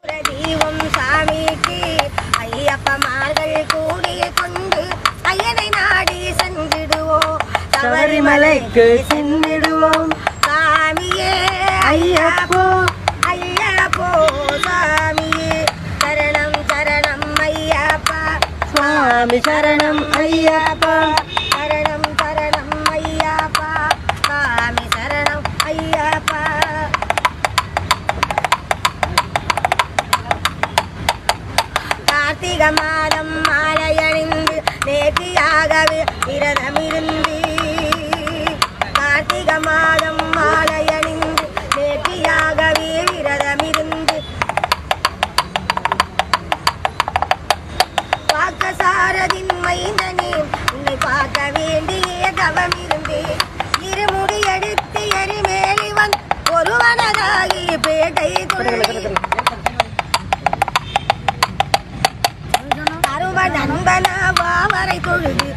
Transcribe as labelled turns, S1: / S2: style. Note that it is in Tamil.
S1: தீபம் சாமிக்கு ஐயப்பமார்கள் கூடி கொண்டு ஐயனை நாடி சென்றிடுவோம்,
S2: சபரிமலைக்கு சென்றிடுவோம்.
S1: சாமியே
S2: ஐயப்போ
S1: ஐயப்போ சாமியே சரணம் சரணம் ஐயப்பா,
S2: சுவாமி சரணம் ஐயப்பா,
S1: சரணம் சரணம் ஐயப்பா, சாமி சரணம் ஐயப்பா. கார்த்திகை மாதம் மாலை அணிந்து நேர்த்தியாகவே விரதமிருந்து, கார்த்திகை மாதம் மாலை அணிந்து நேர்த்தியாகவே விரதமிருந்து, பார்க்க சாரதின் மைந்தனே உன்னை பார்க்க வேண்டிய தவம் இருந்தேன், இருமுடி எடுத்து எரிமேலி வந்து ஒருவனதாகி பேட்டை அருவ நண்பனா வாவரை தொழுது